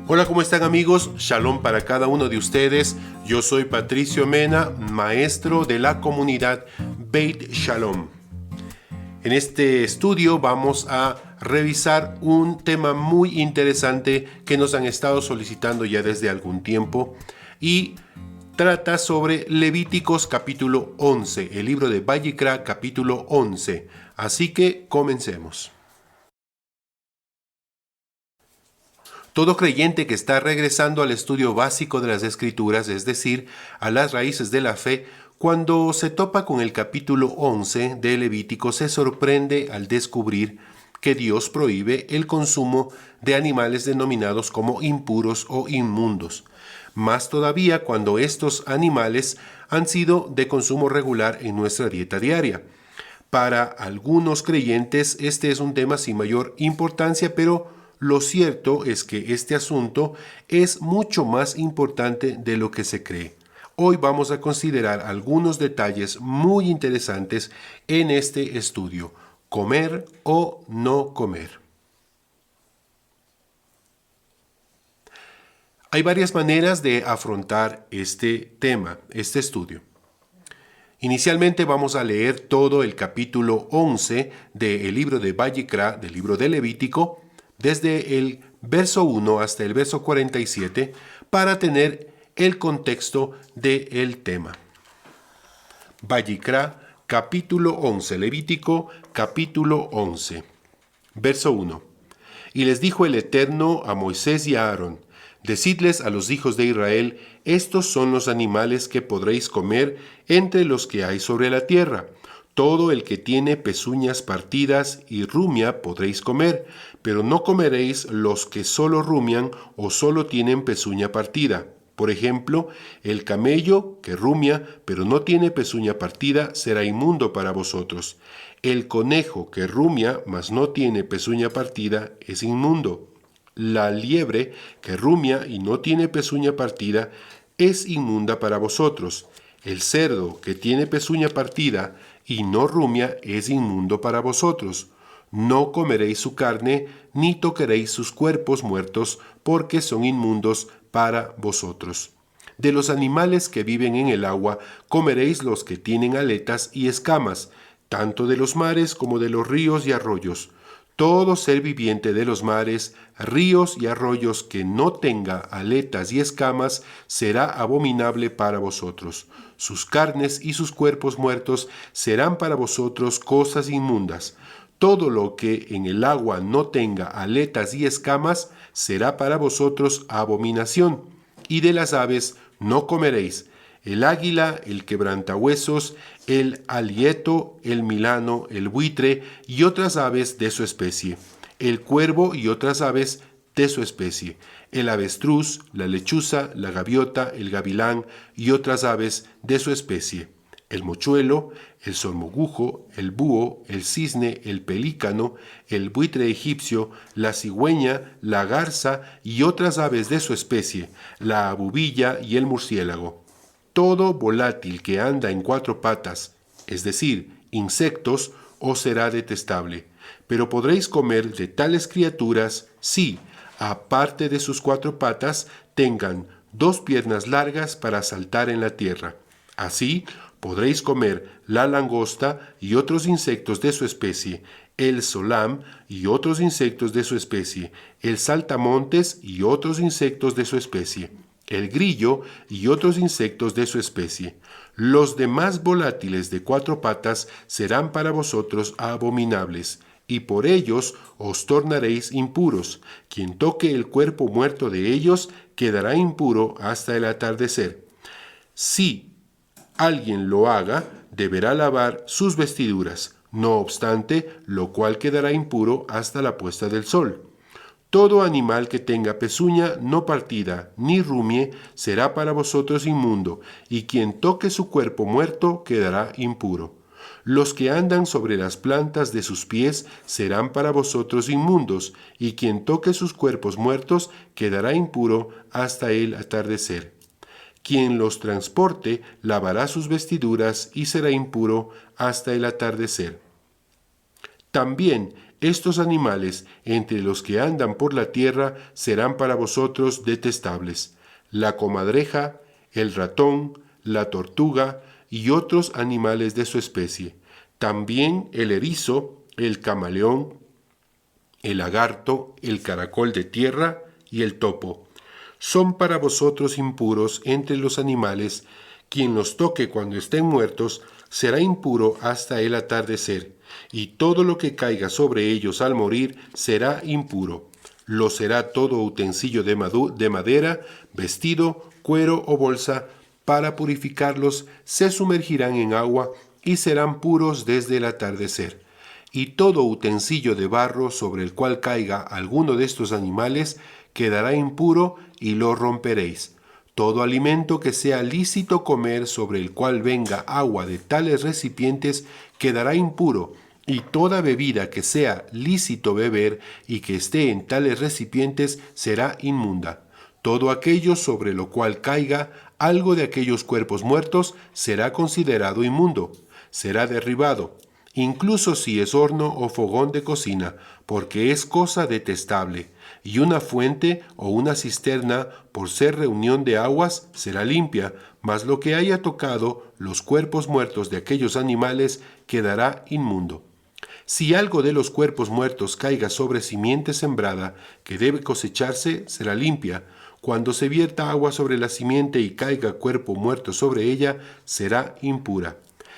Hola, ¿cómo están amigos? Shalom para cada uno de ustedes. Yo soy Patricio Mena, maestro de la comunidad Beit Shalom. En este estudio vamos a revisar un tema muy interesante que nos han estado solicitando ya desde algún tiempo y trata sobre Levíticos capítulo 11, el libro de Vayikra capítulo 11. Así que comencemos. Todo creyente que está regresando al estudio básico de las Escrituras, es decir, a las raíces de la fe, cuando se topa con el capítulo 11 de Levítico, se sorprende al descubrir que Dios prohíbe el consumo de animales denominados como impuros o inmundos. Más todavía cuando estos animales han sido de consumo regular en nuestra dieta diaria. Para algunos creyentes este es un tema sin mayor importancia, pero lo cierto es que este asunto es mucho más importante de lo que se cree. Hoy vamos a considerar algunos detalles muy interesantes en este estudio: comer o no comer. Hay varias maneras de afrontar este tema, este estudio. Inicialmente vamos a leer todo el capítulo 11 del libro de Vayikra, del libro de Levítico, desde el verso 1 hasta el verso 47, para tener el contexto del tema. Vayikra, capítulo 11, Levítico, capítulo 11, verso 1. Y les dijo el Eterno a Moisés y a Aarón: Decidles a los hijos de Israel: estos son los animales que podréis comer entre los que hay sobre la tierra. Todo el que tiene pezuñas partidas y rumia podréis comer, pero no comeréis los que solo rumian o solo tienen pezuña partida. Por ejemplo, el camello que rumia, pero no tiene pezuña partida, será inmundo para vosotros. El conejo que rumia, mas no tiene pezuña partida, es inmundo. La liebre que rumia y no tiene pezuña partida, es inmunda para vosotros. El cerdo que tiene pezuña partida y no rumia, es inmundo para vosotros. No comeréis su carne, ni tocaréis sus cuerpos muertos, porque son inmundos para vosotros. De los animales que viven en el agua, comeréis los que tienen aletas y escamas, tanto de los mares como de los ríos y arroyos. Todo ser viviente de los mares, ríos y arroyos que no tenga aletas y escamas será abominable para vosotros. Sus carnes y sus cuerpos muertos serán para vosotros cosas inmundas. Todo lo que en el agua no tenga aletas y escamas será para vosotros abominación. Y de las aves no comeréis: el águila, el quebrantahuesos, el alieto, el milano, el buitre y otras aves de su especie, el cuervo y otras aves de su especie, el avestruz, la lechuza, la gaviota, el gavilán y otras aves de su especie, el mochuelo, el sormogujo, el búho, el cisne, el pelícano, el buitre egipcio, la cigüeña, la garza y otras aves de su especie, la abubilla y el murciélago. Todo volátil que anda en cuatro patas, es decir, insectos, os será detestable. Pero podréis comer de tales criaturas si, aparte de sus cuatro patas, tengan dos piernas largas para saltar en la tierra. Así podréis comer la langosta y otros insectos de su especie, el solam y otros insectos de su especie, el saltamontes y otros insectos de su especie, el grillo y otros insectos de su especie. Los demás volátiles de cuatro patas serán para vosotros abominables, y por ellos os tornaréis impuros. Quien toque el cuerpo muerto de ellos quedará impuro hasta el atardecer. Si alguien lo haga, deberá lavar sus vestiduras, no obstante, lo cual quedará impuro hasta la puesta del sol. Todo animal que tenga pezuña no partida ni rumie será para vosotros inmundo, y quien toque su cuerpo muerto quedará impuro. Los que andan sobre las plantas de sus pies serán para vosotros inmundos, y quien toque sus cuerpos muertos quedará impuro hasta el atardecer. Quien los transporte lavará sus vestiduras y será impuro hasta el atardecer. También Estos animales, entre los que andan por la tierra, serán para vosotros detestables: la comadreja, el ratón, la tortuga y otros animales de su especie. También el erizo, el camaleón, el lagarto, el caracol de tierra y el topo. Son para vosotros impuros entre los animales. Quien los toque cuando estén muertos será impuro hasta el atardecer, y todo lo que caiga sobre ellos al morir será impuro. Lo será todo utensilio de madera, vestido, cuero o bolsa. Para purificarlos se sumergirán en agua y serán puros desde el atardecer. Y todo utensilio de barro sobre el cual caiga alguno de estos animales quedará impuro y lo romperéis. Todo alimento que sea lícito comer sobre el cual venga agua de tales recipientes quedará impuro, y toda bebida que sea lícito beber y que esté en tales recipientes será inmunda. Todo aquello sobre lo cual caiga algo de aquellos cuerpos muertos será considerado inmundo, será derribado, incluso si es horno o fogón de cocina, porque es cosa detestable. Y una fuente o una cisterna, por ser reunión de aguas, será limpia, mas lo que haya tocado los cuerpos muertos de aquellos animales quedará inmundo. Si algo de los cuerpos muertos caiga sobre simiente sembrada, que debe cosecharse, será limpia. Cuando se vierta agua sobre la simiente y caiga cuerpo muerto sobre ella, será impura.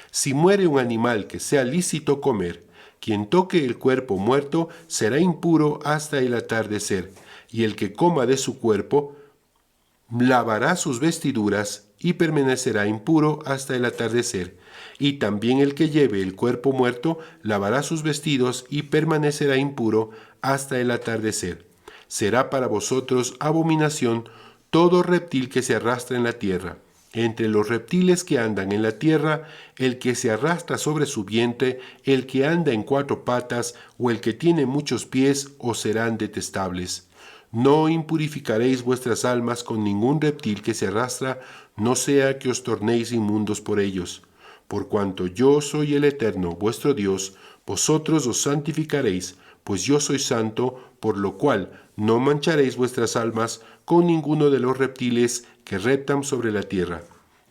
Si muere un animal que sea lícito comer, quien toque el cuerpo muerto será impuro hasta el atardecer, y el que coma de su cuerpo lavará sus vestiduras y permanecerá impuro hasta el atardecer. Y también el que lleve el cuerpo muerto lavará sus vestidos y permanecerá impuro hasta el atardecer. Será para vosotros abominación todo reptil que se arrastra en la tierra. Entre los reptiles que andan en la tierra, el que se arrastra sobre su vientre, el que anda en 4 patas, o el que tiene muchos pies, os serán detestables. No impurificaréis vuestras almas con ningún reptil que se arrastra, no sea que os tornéis inmundos por ellos. Por cuanto yo soy el Eterno, vuestro Dios, vosotros os santificaréis, pues yo soy santo, por lo cual no mancharéis vuestras almas con ninguno de los reptiles que reptan sobre la tierra.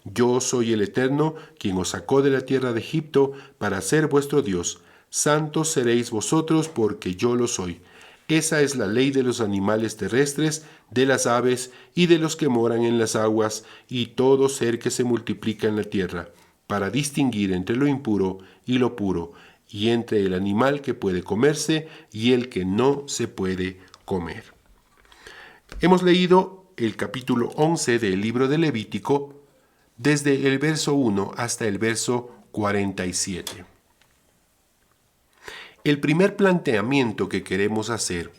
Yo soy el Eterno, quien os sacó de la tierra de Egipto para ser vuestro Dios. Santos seréis vosotros, porque yo lo soy. Esa es la ley de los animales terrestres, de las aves y de los que moran en las aguas, y todo ser que se multiplica en la tierra, para distinguir entre lo impuro y lo puro, y entre el animal que puede comerse y el que no se puede comer. Hemos leído el capítulo 11 del libro de Levítico, desde el verso 1 hasta el verso 47. El primer planteamiento que queremos hacer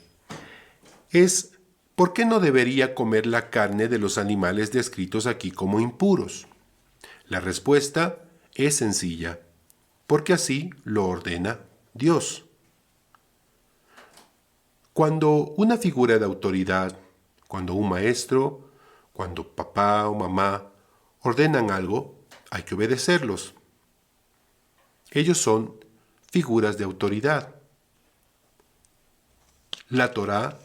es: ¿por qué no debería comer la carne de los animales descritos aquí como impuros? La respuesta es sencilla: porque así lo ordena Dios. Cuando una figura de autoridad, cuando un maestro, cuando papá o mamá ordenan algo, hay que obedecerlos. Ellos son figuras de autoridad. La Torá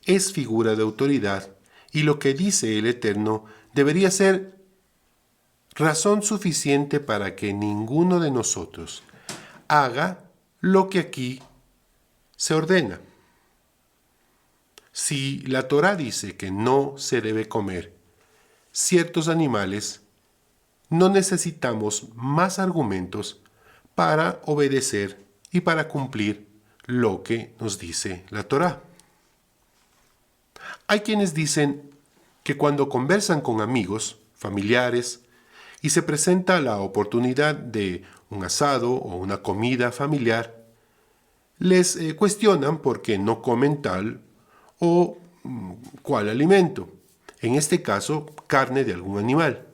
es figura de autoridad, y lo que dice el Eterno debería ser razón suficiente para que ninguno de nosotros haga lo que aquí se ordena. Si la Torá dice que no se debe comer ciertos animales, no necesitamos más argumentos para obedecer y para cumplir lo que nos dice la Torá. Hay quienes dicen que cuando conversan con amigos, familiares, y se presenta la oportunidad de un asado o una comida familiar, les cuestionan por qué no comen tal o cual alimento, en este caso carne de algún animal.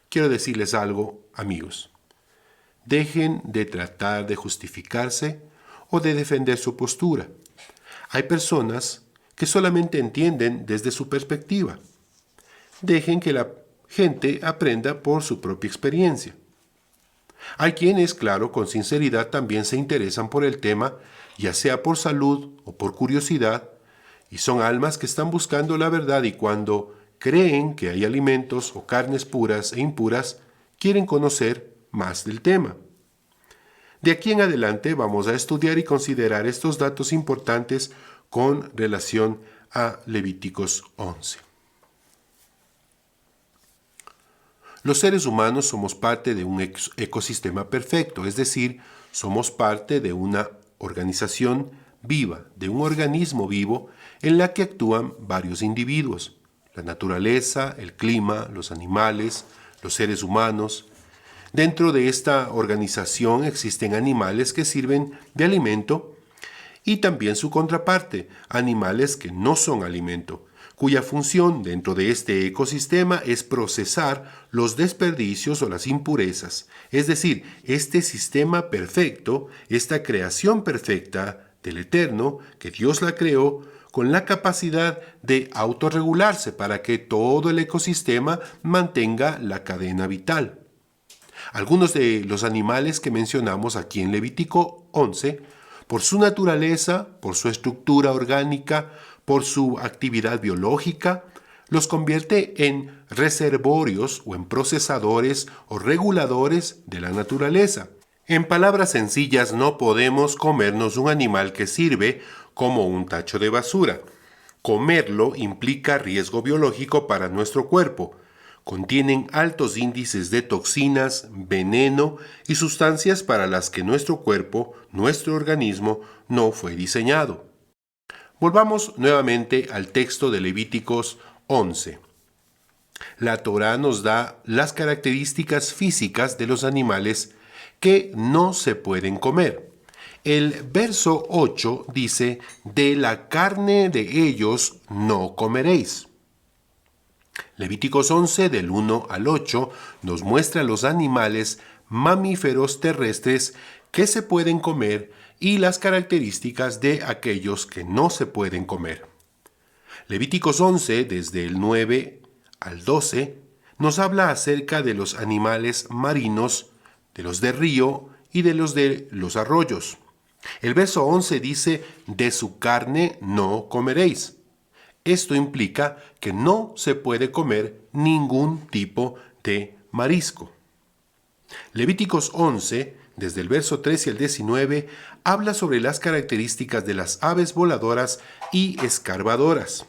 Quiero decirles algo, amigos: dejen de tratar de justificarse o de defender su postura. Hay personas que solamente entienden desde su perspectiva. Dejen que la gente aprenda por su propia experiencia. Hay quienes, claro, con sinceridad también se interesan por el tema, ya sea por salud o por curiosidad, y son almas que están buscando la verdad y cuando creen que hay alimentos o carnes puras e impuras, quieren conocer más del tema. De aquí en adelante vamos a estudiar y considerar estos datos importantes con relación a Levíticos 11. Los seres humanos somos parte de un ecosistema perfecto, es decir, somos parte de una organización viva, de un organismo vivo en la que actúan varios individuos, la naturaleza, el clima, los animales, los seres humanos. Dentro de esta organización existen animales que sirven de alimento y también su contraparte, animales que no son alimento, cuya función dentro de este ecosistema es procesar los desperdicios o las impurezas. Es decir, este sistema perfecto, esta creación perfecta del Eterno, que Dios la creó, con la capacidad de autorregularse para que todo el ecosistema mantenga la cadena vital. Algunos de los animales que mencionamos aquí en Levítico 11, por su naturaleza, por su estructura orgánica, por su actividad biológica, los convierte en reservorios o en procesadores o reguladores de la naturaleza. En palabras sencillas, no podemos comernos un animal que sirve como un tacho de basura. Comerlo implica riesgo biológico para nuestro cuerpo. Contienen altos índices de toxinas, veneno y sustancias para las que nuestro cuerpo, nuestro organismo, no fue diseñado. Volvamos nuevamente al texto de Levíticos 11. La Torá nos da las características físicas de los animales que no se pueden comer. El verso 8 dice, de la carne de ellos no comeréis. Levíticos 11 del 1 al 8 nos muestra los animales mamíferos terrestres que se pueden comer y las características de aquellos que no se pueden comer. Levíticos 11 desde el 9 al 12 nos habla acerca de los animales marinos, de los de río y de los arroyos. El verso 11 dice, de su carne no comeréis. Esto implica que no se puede comer ningún tipo de marisco. Levíticos 11, desde el verso 13 al 19, habla sobre las características de las aves voladoras y escarbadoras.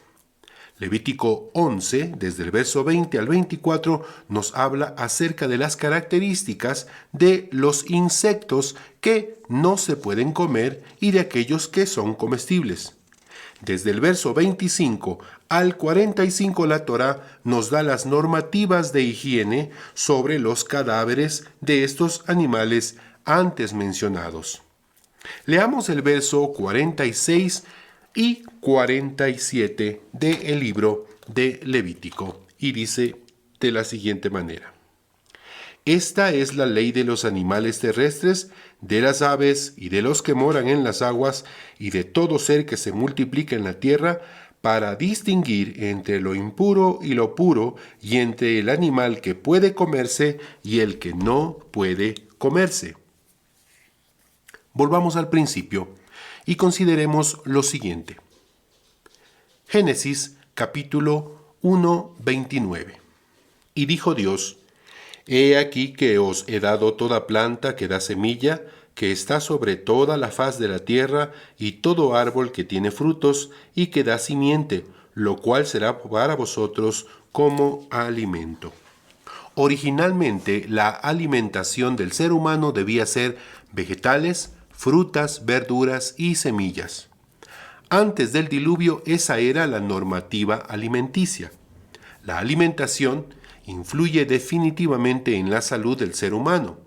Levítico 11, desde el verso 20 al 24, nos habla acerca de las características de los insectos que no se pueden comer y de aquellos que son comestibles. Desde el verso 25 al 45 la Torá nos da las normativas de higiene sobre los cadáveres de estos animales antes mencionados. Leamos el verso 46 y 47 del libro de Levítico y dice de la siguiente manera. Esta es la ley de los animales terrestres, de las aves y de los que moran en las aguas y de todo ser que se multiplica en la tierra, para distinguir entre lo impuro y lo puro y entre el animal que puede comerse y el que no puede comerse. Volvamos al principio y consideremos lo siguiente. Génesis capítulo 1, 29. Y dijo Dios, he aquí que os he dado toda planta que da semilla, que está sobre toda la faz de la tierra, y todo árbol que tiene frutos y que da simiente, lo cual será para vosotros como alimento. Originalmente, la alimentación del ser humano debía ser vegetales, frutas, verduras y semillas. Antes del diluvio, esa era la normativa alimenticia. La alimentación influye definitivamente en la salud del ser humano.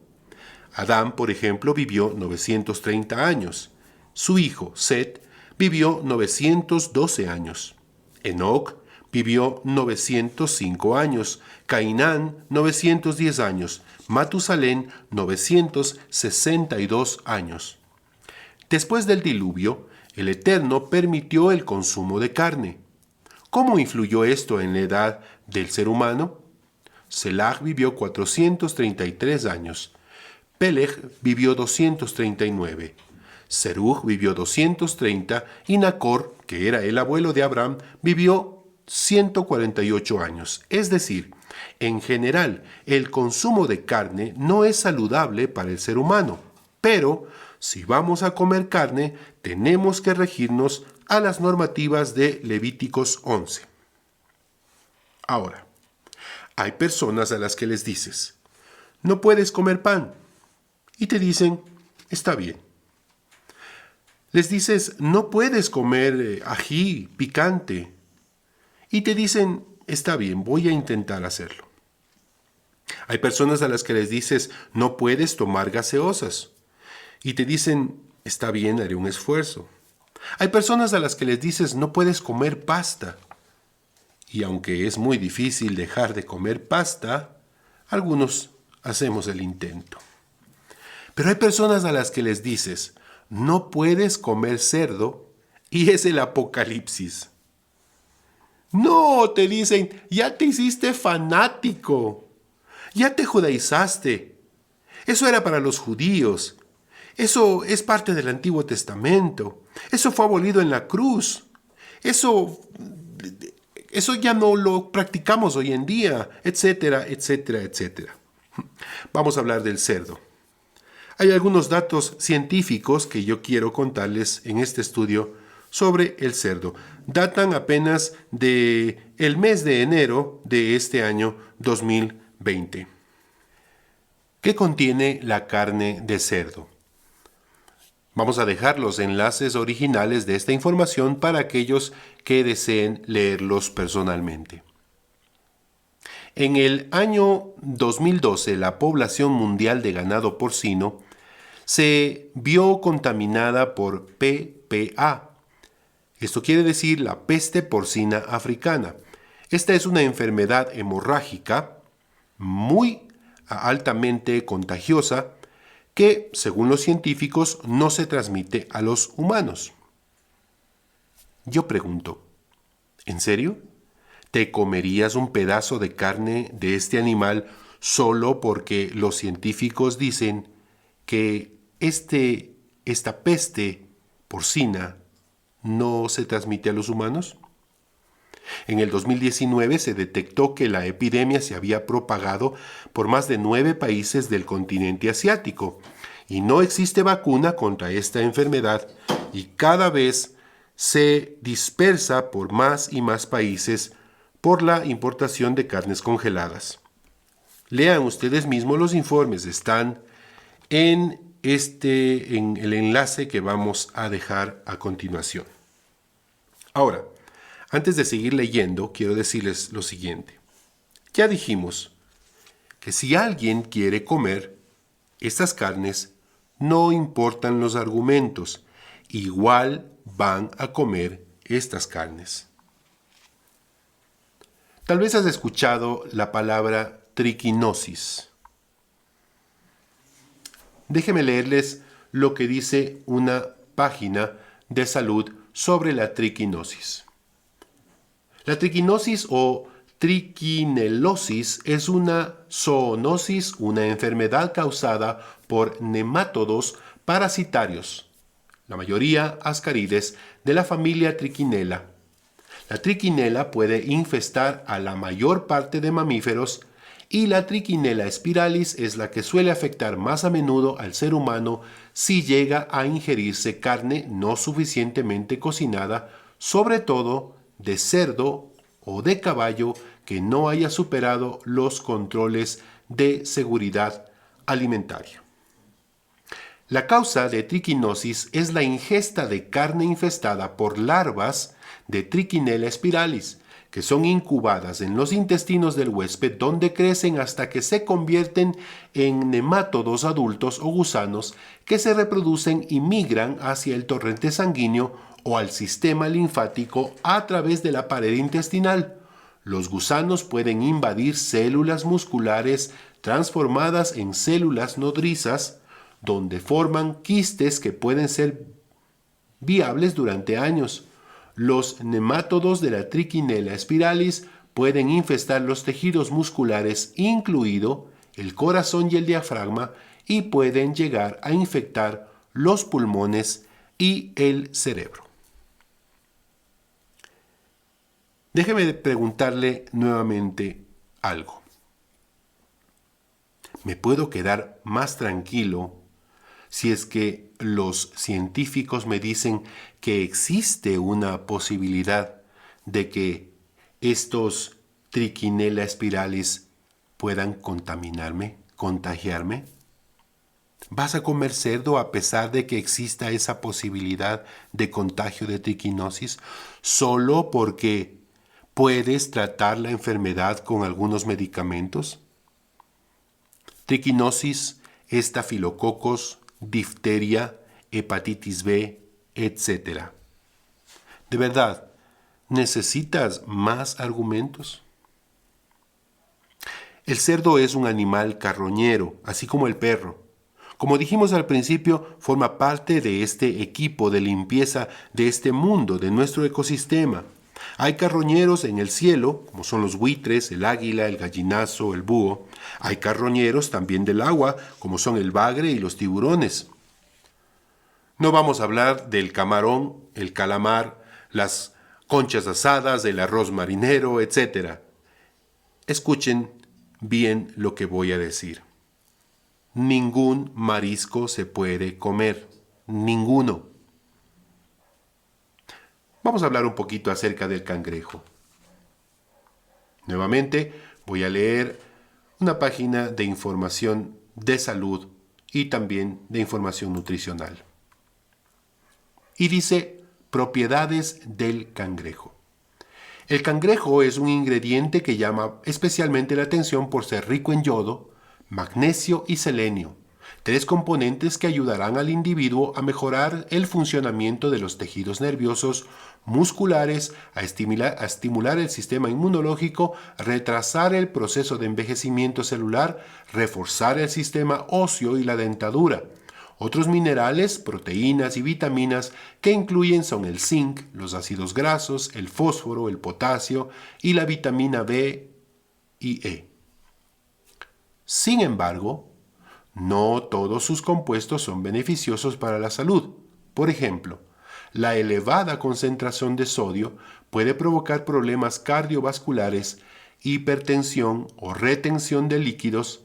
Adán, por ejemplo, vivió 930 años. Su hijo, Set, vivió 912 años. Enoc vivió 905 años. Cainán, 910 años. Matusalén, 962 años. Después del diluvio, el Eterno permitió el consumo de carne. ¿Cómo influyó esto en la edad del ser humano? Selah vivió 433 años. Peleg vivió 239. Serug vivió 230 y Nacor, que era el abuelo de Abraham, vivió 148 años. Es decir, en general, el consumo de carne no es saludable para el ser humano, pero si vamos a comer carne, tenemos que regirnos a las normativas de Levíticos 11. Ahora, hay personas a las que les dices, no puedes comer pan, y te dicen, está bien. Les dices, no puedes comer ají picante, y te dicen, está bien, voy a intentar hacerlo. Hay personas a las que les dices, no puedes tomar gaseosas, y te dicen, está bien, haré un esfuerzo. Hay personas a las que les dices, no puedes comer pasta, y aunque es muy difícil dejar de comer pasta, algunos hacemos el intento. Pero hay personas a las que les dices, no puedes comer cerdo, y es el apocalipsis. No, te dicen, ya te hiciste fanático, ya te judaizaste. Eso era para los judíos. Eso es parte del Antiguo Testamento. Eso fue abolido en la cruz. Eso ya no lo practicamos hoy en día, etcétera, etcétera, etcétera. Vamos a hablar del cerdo. Hay algunos datos científicos que yo quiero contarles en este estudio sobre el cerdo. Datan apenas del mes de enero de este año 2020. ¿Qué contiene la carne de cerdo? Vamos a dejar los enlaces originales de esta información para aquellos que deseen leerlos personalmente. En el año 2012, la población mundial de ganado porcino se vio contaminada por PPA. Esto quiere decir la peste porcina africana. Esta es una enfermedad hemorrágica muy altamente contagiosa que, según los científicos, no se transmite a los humanos. Yo pregunto, ¿en serio? ¿Te comerías un pedazo de carne de este animal solo porque los científicos dicen que esta peste porcina no se transmite a los humanos? En el 2019 se detectó que la epidemia se había propagado por más de 9 países del continente asiático y no existe vacuna contra esta enfermedad y cada vez se dispersa por más y más países por la importación de carnes congeladas. Lean ustedes mismos los informes, están en el enlace que vamos a dejar a continuación. Ahora, antes de seguir leyendo, quiero decirles lo siguiente. Ya dijimos que si alguien quiere comer estas carnes, no importan los argumentos, igual van a comer estas carnes. Tal vez has escuchado la palabra triquinosis. Déjenme leerles lo que dice una página de salud sobre la triquinosis. La triquinosis o triquinelosis es una zoonosis, una enfermedad causada por nemátodos parasitarios, la mayoría ascarides, de la familia Trichinella. La trichinela puede infestar a la mayor parte de mamíferos y la Trichinella spiralis es la que suele afectar más a menudo al ser humano si llega a ingerirse carne no suficientemente cocinada, sobre todo de cerdo o de caballo que no haya superado los controles de seguridad alimentaria. La causa de triquinosis es la ingesta de carne infestada por larvas de Trichinella spiralis, que son incubadas en los intestinos del huésped donde crecen hasta que se convierten en nemátodos adultos o gusanos que se reproducen y migran hacia el torrente sanguíneo o al sistema linfático a través de la pared intestinal. Los gusanos pueden invadir células musculares transformadas en células nodrizas, donde forman quistes que pueden ser viables durante años. Los nemátodos de la Trichinella spiralis pueden infestar los tejidos musculares, incluido el corazón y el diafragma, y pueden llegar a infectar los pulmones y el cerebro. Déjeme preguntarle nuevamente algo. ¿Me puedo quedar más tranquilo si es que los científicos me dicen que existe una posibilidad de que estos Trichinella spiralis puedan contaminarme, contagiarme? ¿Vas a comer cerdo a pesar de que exista esa posibilidad de contagio de triquinosis solo porque puedes tratar la enfermedad con algunos medicamentos? Triquinosis, estafilococos, difteria, hepatitis B, etc. ¿De verdad necesitas más argumentos? El cerdo es un animal carroñero, así como el perro. Como dijimos al principio, forma parte de este equipo de limpieza de este mundo, de nuestro ecosistema. Hay carroñeros en el cielo, como son los buitres, el águila, el gallinazo, el búho. Hay carroñeros también del agua, como son el bagre y los tiburones. No vamos a hablar del camarón, el calamar, las conchas asadas, el arroz marinero, etc. Escuchen bien lo que voy a decir. Ningún marisco se puede comer. Ninguno. Vamos a hablar un poquito acerca del cangrejo. Nuevamente voy a leer una página de información de salud y también de información nutricional. Y dice, propiedades del cangrejo. El cangrejo es un ingrediente que llama especialmente la atención por ser rico en yodo, magnesio y selenio, 3 componentes que ayudarán al individuo a mejorar el funcionamiento de los tejidos nerviosos, musculares, a estimular el sistema inmunológico, retrasar el proceso de envejecimiento celular, reforzar el sistema óseo y la dentadura. Otros minerales, proteínas y vitaminas que incluyen son el zinc, los ácidos grasos, el fósforo, el potasio y la vitamina B y E. Sin embargo, no todos sus compuestos son beneficiosos para la salud. Por ejemplo, la elevada concentración de sodio puede provocar problemas cardiovasculares, hipertensión o retención de líquidos,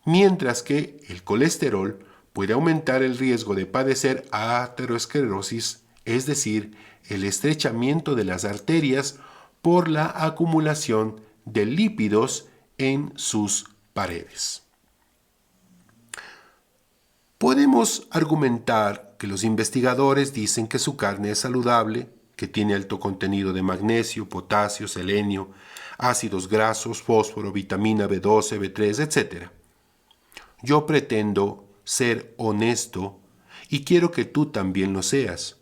mientras que el colesterol puede aumentar el riesgo de padecer aterosclerosis, es decir, el estrechamiento de las arterias por la acumulación de lípidos en sus paredes. Podemos argumentar que los investigadores dicen que su carne es saludable, que tiene alto contenido de magnesio, potasio, selenio, ácidos grasos, fósforo, vitamina B12, B3, etc. Yo pretendo ser honesto y quiero que tú también lo seas.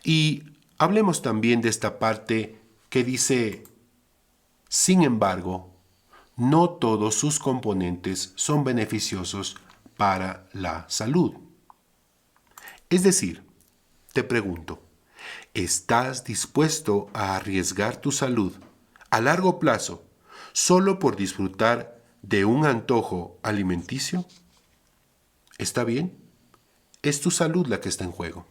Y hablemos también de esta parte que dice, sin embargo, no todos sus componentes son beneficiosos para la salud. Es decir, te pregunto, ¿estás dispuesto a arriesgar tu salud a largo plazo solo por disfrutar de un antojo alimenticio? ¿Está bien? Es tu salud la que está en juego.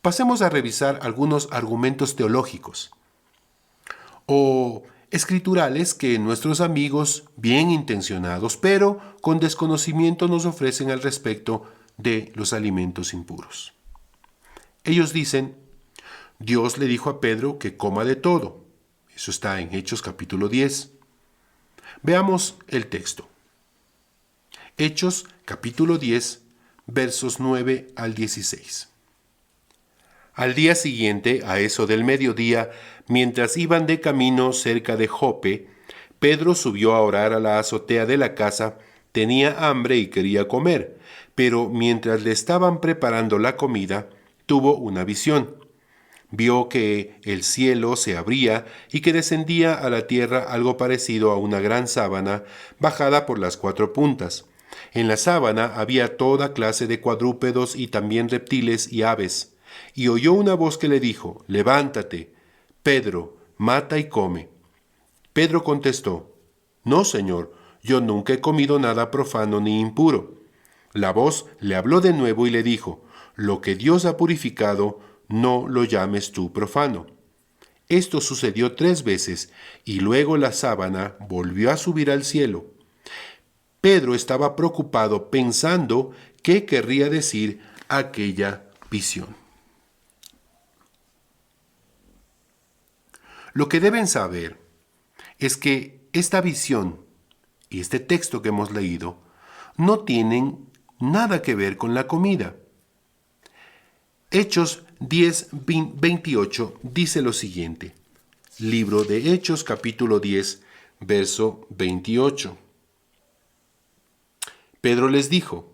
Pasemos a revisar algunos argumentos teológicos o escriturales que nuestros amigos bien intencionados, pero con desconocimiento nos ofrecen al respecto de los alimentos impuros. Ellos dicen, Dios le dijo a Pedro que coma de todo. Eso está en Hechos capítulo 10. Veamos el texto. Hechos capítulo 10, versos 9 al 16. Al día siguiente, a eso del mediodía, mientras iban de camino cerca de Jope, Pedro subió a orar a la azotea de la casa, tenía hambre y quería comer, pero mientras le estaban preparando la comida, tuvo una visión. Vio que el cielo se abría y que descendía a la tierra algo parecido a una gran sábana bajada por las 4 puntas. En la sábana había toda clase de cuadrúpedos y también reptiles y aves. Y oyó una voz que le dijo, «Levántate, Pedro, mata y come». Pedro contestó, «No, Señor, yo nunca he comido nada profano ni impuro. La voz le habló de nuevo y le dijo, lo que Dios ha purificado, no lo llames tú profano. Esto sucedió 3 veces, y luego la sábana volvió a subir al cielo. Pedro estaba preocupado pensando qué querría decir aquella visión. Lo que deben saber es que esta visión y este texto que hemos leído no tienen nada que ver con la comida. Hechos 10:28 dice lo siguiente. Libro de Hechos, capítulo 10, verso 28. Pedro les dijo,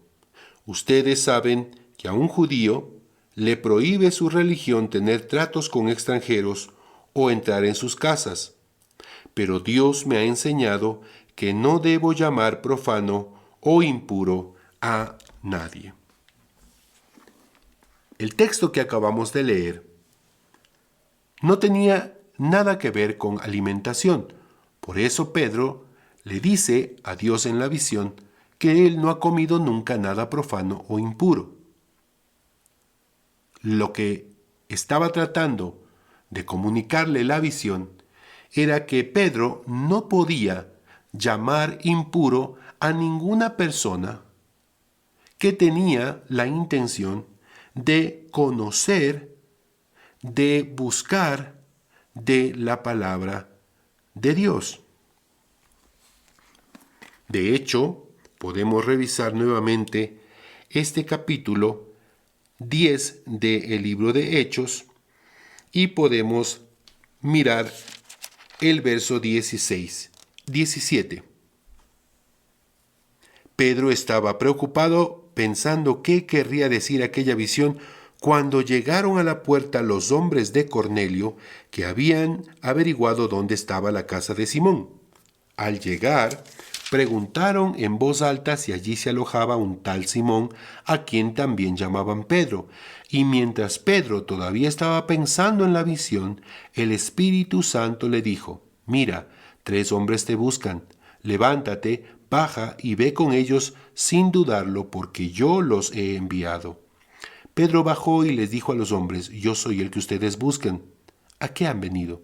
ustedes saben que a un judío le prohíbe su religión tener tratos con extranjeros o entrar en sus casas, pero Dios me ha enseñado que no debo llamar profano o impuro a nadie. El texto que acabamos de leer no tenía nada que ver con alimentación. Por eso Pedro le dice a Dios en la visión que él no ha comido nunca nada profano o impuro. Lo que estaba tratando de comunicarle la visión era que Pedro no podía llamar impuro a ninguna persona que tenía la intención de conocer, de buscar de la palabra de Dios. De hecho, podemos revisar nuevamente este capítulo 10 del libro de Hechos y podemos mirar el verso 17. Pedro estaba preocupado pensando qué querría decir aquella visión cuando llegaron a la puerta los hombres de Cornelio que habían averiguado dónde estaba la casa de Simón. Al llegar, preguntaron en voz alta si allí se alojaba un tal Simón, a quien también llamaban Pedro. Y mientras Pedro todavía estaba pensando en la visión, el Espíritu Santo le dijo, mira, 3 hombres te buscan, levántate, baja y ve con ellos sin dudarlo, porque yo los he enviado. Pedro bajó y les dijo a los hombres, yo soy el que ustedes buscan. ¿A qué han venido?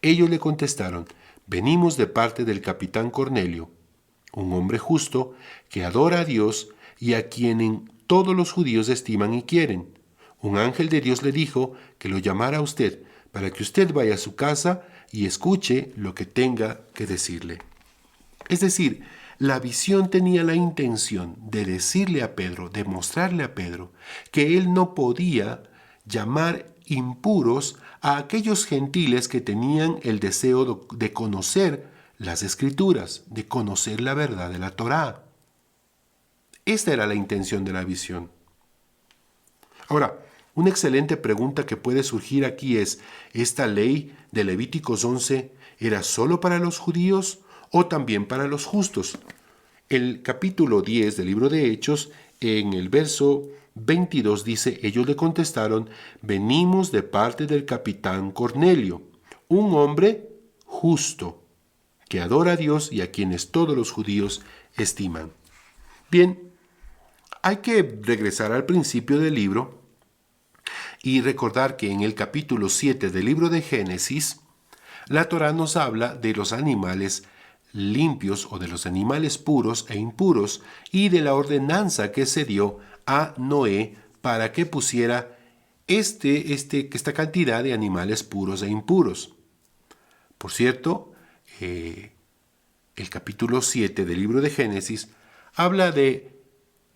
Ellos le contestaron, venimos de parte del capitán Cornelio, un hombre justo que adora a Dios y a quien todos los judíos estiman y quieren. Un ángel de Dios le dijo que lo llamara a usted para que usted vaya a su casa y escuche lo que tenga que decirle. Es decir, la visión tenía la intención de decirle a Pedro, de mostrarle a Pedro, que él no podía llamar impuros a aquellos gentiles que tenían el deseo de conocer las Escrituras, de conocer la verdad de la Torá. Esta era la intención de la visión. Ahora, una excelente pregunta que puede surgir aquí es, ¿esta ley de Levíticos 11 era solo para los judíos o también para los justos? El capítulo 10 del libro de Hechos, en el verso 22 dice, ellos le contestaron, venimos de parte del capitán Cornelio, un hombre justo, que adora a Dios y a quienes todos los judíos estiman. Bien, hay que regresar al principio del libro y recordar que en el capítulo 7 del libro de Génesis, la Torá nos habla de los animales limpios o de los animales puros e impuros y de la ordenanza que se dio a Noé para que pusiera esta cantidad de animales puros e impuros. Por cierto, el capítulo 7 del libro de Génesis habla de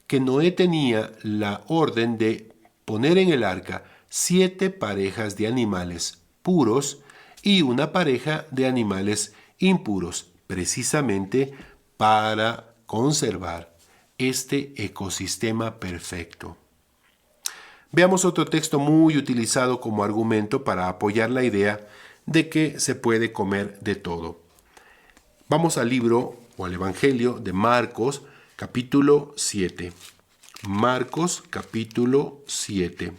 que Noé tenía la orden de poner en el arca 7 parejas de animales puros y una pareja de animales impuros, precisamente para conservar este ecosistema perfecto. Veamos otro texto muy utilizado como argumento para apoyar la idea de que se puede comer de todo. Vamos al libro o al Evangelio de Marcos, capítulo 7. Marcos, capítulo 7.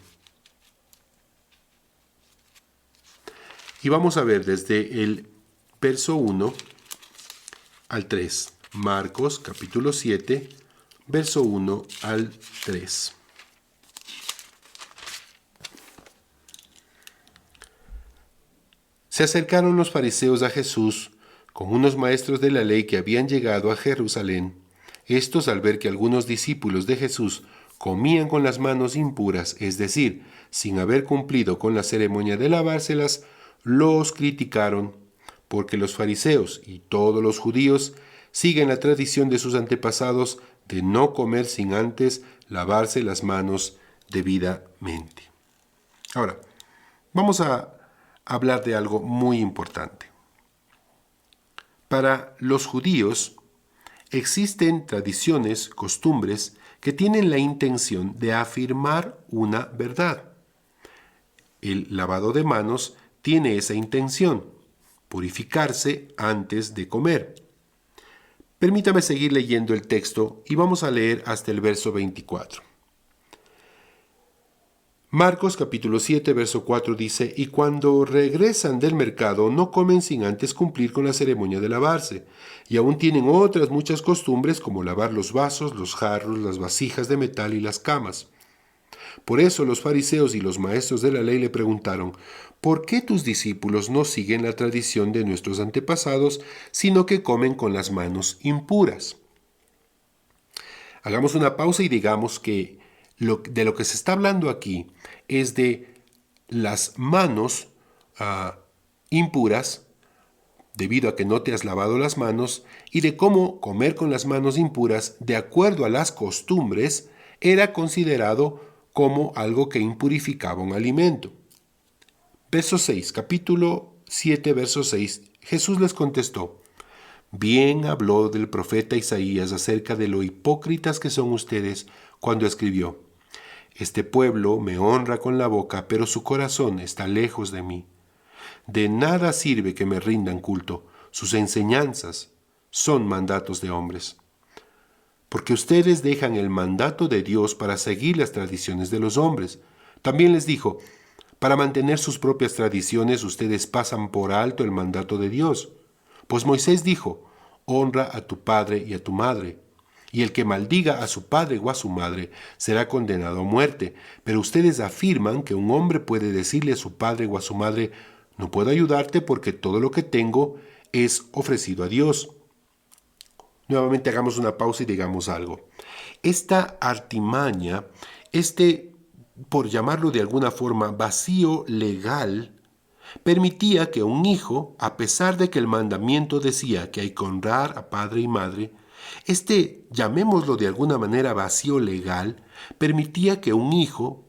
Y vamos a ver desde el verso 1 al 3. Marcos capítulo 7, verso 1 al 3. Se acercaron los fariseos a Jesús con unos maestros de la ley que habían llegado a Jerusalén. Estos, al ver que algunos discípulos de Jesús comían con las manos impuras, es decir, sin haber cumplido con la ceremonia de lavárselas, los criticaron, porque los fariseos y todos los judíos siguen la tradición de sus antepasados de no comer sin antes lavarse las manos debidamente. Ahora, vamos a hablar de algo muy importante. Para los judíos existen tradiciones, costumbres que tienen la intención de afirmar una verdad. El lavado de manos tiene esa intención, purificarse antes de comer. Permítame seguir leyendo el texto y vamos a leer hasta el verso 24. Marcos capítulo 7, verso 4 dice, «Y cuando regresan del mercado no comen sin antes cumplir con la ceremonia de lavarse, y aún tienen otras muchas costumbres como lavar los vasos, los jarros, las vasijas de metal y las camas». Por eso los fariseos y los maestros de la ley le preguntaron, «¿Por qué tus discípulos no siguen la tradición de nuestros antepasados, sino que comen con las manos impuras?» Hagamos una pausa y digamos que de lo que se está hablando aquí es de las manos impuras, debido a que no te has lavado las manos, y de cómo comer con las manos impuras, de acuerdo a las costumbres, era considerado como algo que impurificaba un alimento. Verso 6, capítulo 7, verso 6, Jesús les contestó, «Bien habló del profeta Isaías acerca de lo hipócritas que son ustedes cuando escribió, Este pueblo me honra con la boca, pero su corazón está lejos de mí. De nada sirve que me rindan culto, sus enseñanzas son mandatos de hombres. Porque ustedes dejan el mandato de Dios para seguir las tradiciones de los hombres». También les dijo, «Para mantener sus propias tradiciones ustedes pasan por alto el mandato de Dios. Pues Moisés dijo, honra a tu padre y a tu madre. Y el que maldiga a su padre o a su madre será condenado a muerte. Pero ustedes afirman que un hombre puede decirle a su padre o a su madre, no puedo ayudarte porque todo lo que tengo es ofrecido a Dios». Nuevamente hagamos una pausa y digamos algo. Esta artimaña, por llamarlo de alguna forma, vacío legal, permitía que un hijo, a pesar de que el mandamiento decía que hay que honrar a padre y madre, llamémoslo de alguna manera vacío legal, permitía que un hijo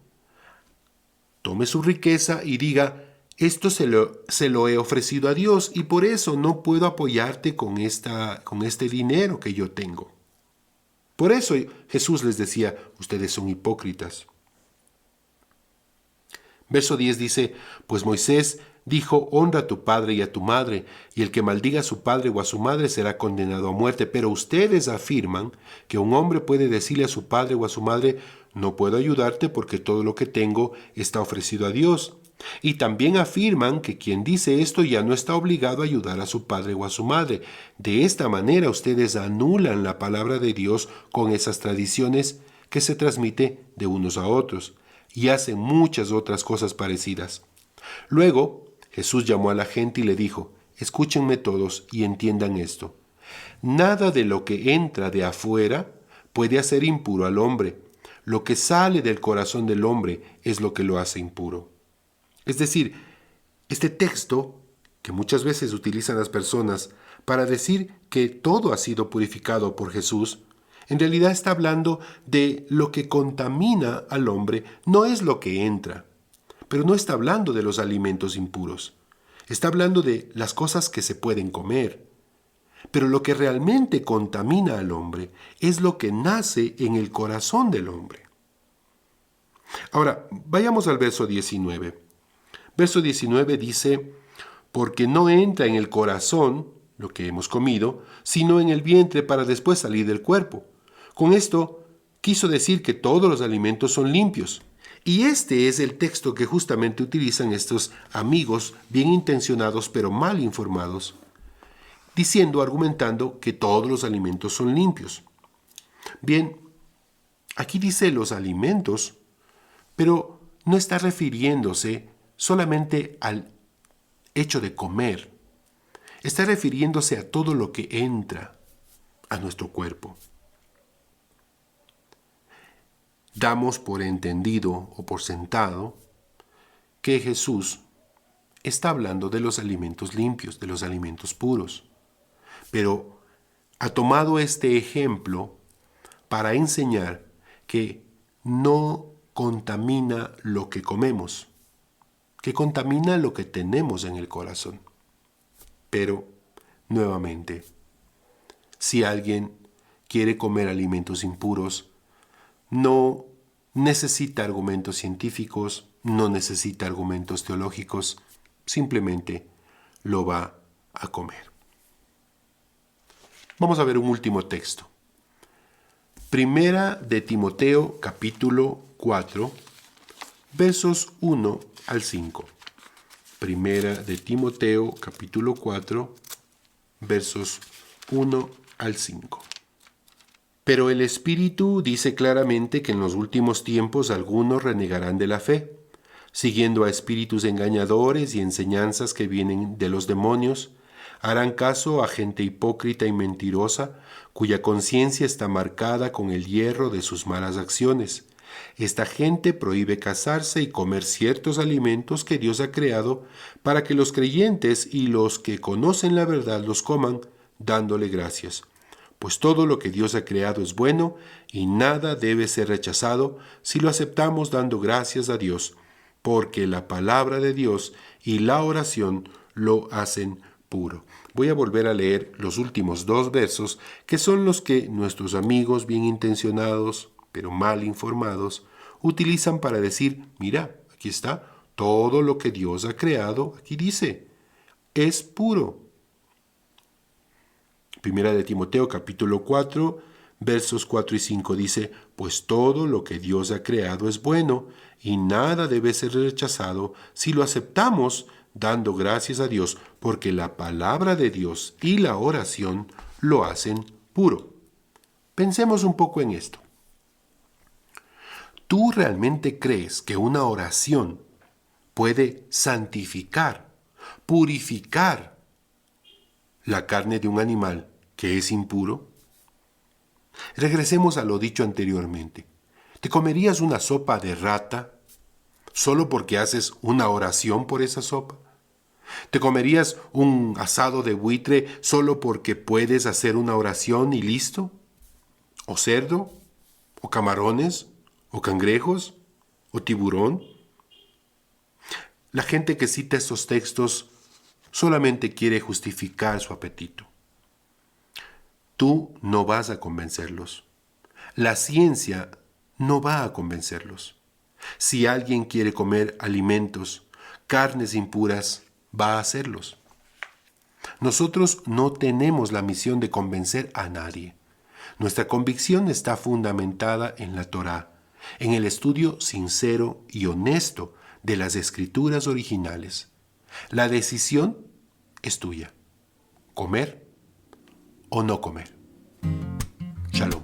tome su riqueza y diga, esto se lo he ofrecido a Dios y por eso no puedo apoyarte con este dinero que yo tengo. Por eso Jesús les decía, ustedes son hipócritas. Verso 10 dice, pues Moisés dijo, honra a tu padre y a tu madre, y el que maldiga a su padre o a su madre será condenado a muerte. Pero ustedes afirman que un hombre puede decirle a su padre o a su madre, no puedo ayudarte porque todo lo que tengo está ofrecido a Dios. Y también afirman que quien dice esto ya no está obligado a ayudar a su padre o a su madre. De esta manera ustedes anulan la palabra de Dios con esas tradiciones que se transmite de unos a otros, y hacen muchas otras cosas parecidas. Luego, Jesús llamó a la gente y le dijo, escúchenme todos y entiendan esto. Nada de lo que entra de afuera puede hacer impuro al hombre. Lo que sale del corazón del hombre es lo que lo hace impuro. Es decir, este texto, que muchas veces utilizan las personas para decir que todo ha sido purificado por Jesús, en realidad está hablando de lo que contamina al hombre, no es lo que entra. Pero no está hablando de los alimentos impuros. Está hablando de las cosas que se pueden comer. Pero lo que realmente contamina al hombre es lo que nace en el corazón del hombre. Ahora, vayamos al verso 19. Verso 19 dice, porque no entra en el corazón lo que hemos comido, sino en el vientre para después salir del cuerpo. Con esto quiso decir que todos los alimentos son limpios. Y este es el texto que justamente utilizan estos amigos bien intencionados pero mal informados. diciendo, argumentando que todos los alimentos son limpios. Bien, aquí dice los alimentos, pero no está refiriéndose solamente al hecho de comer. Está refiriéndose a todo lo que entra a nuestro cuerpo. Damos por entendido o por sentado que Jesús está hablando de los alimentos limpios, de los alimentos puros. Pero ha tomado este ejemplo para enseñar que no contamina lo que comemos, que contamina lo que tenemos en el corazón. Pero, nuevamente, si alguien quiere comer alimentos impuros, no necesita argumentos científicos, no necesita argumentos teológicos, simplemente lo va a comer. Vamos a ver un último texto. Primera de Timoteo, capítulo 4, versos 1 al 5. Primera de Timoteo, capítulo 4, versos 1 al 5. Pero el Espíritu dice claramente que en los últimos tiempos algunos renegarán de la fe, siguiendo a espíritus engañadores y enseñanzas que vienen de los demonios. Harán caso a gente hipócrita y mentirosa, cuya conciencia está marcada con el hierro de sus malas acciones. Esta gente prohíbe casarse y comer ciertos alimentos que Dios ha creado para que los creyentes y los que conocen la verdad los coman, dándole gracias. Pues todo lo que Dios ha creado es bueno y nada debe ser rechazado si lo aceptamos dando gracias a Dios, porque la palabra de Dios y la oración lo hacen puro. Voy a volver a leer los últimos 2 versos, que son los que nuestros amigos bien intencionados, pero mal informados, utilizan para decir, mira, aquí está, todo lo que Dios ha creado, aquí dice, es puro. Primera de Timoteo, capítulo 4, versos 4 y 5 dice, pues todo lo que Dios ha creado es bueno, y nada debe ser rechazado si lo aceptamos dando gracias a Dios, porque la palabra de Dios y la oración lo hacen puro. Pensemos un poco en esto. ¿Tú realmente crees que una oración puede santificar, purificar la carne de un animal que es impuro? Regresemos a lo dicho anteriormente. ¿Te comerías una sopa de rata solo porque haces una oración por esa sopa? ¿Te comerías un asado de buitre solo porque puedes hacer una oración y listo? ¿O cerdo? ¿O camarones? ¿O cangrejos? ¿O tiburón? La gente que cita estos textos solamente quiere justificar su apetito. Tú no vas a convencerlos. La ciencia no va a convencerlos. Si alguien quiere comer alimentos, carnes impuras, va a hacerlos. Nosotros no tenemos la misión de convencer a nadie. Nuestra convicción está fundamentada en la Torá, en el estudio sincero y honesto de las escrituras originales. La decisión es tuya. ¿Comer o no comer? Shalom.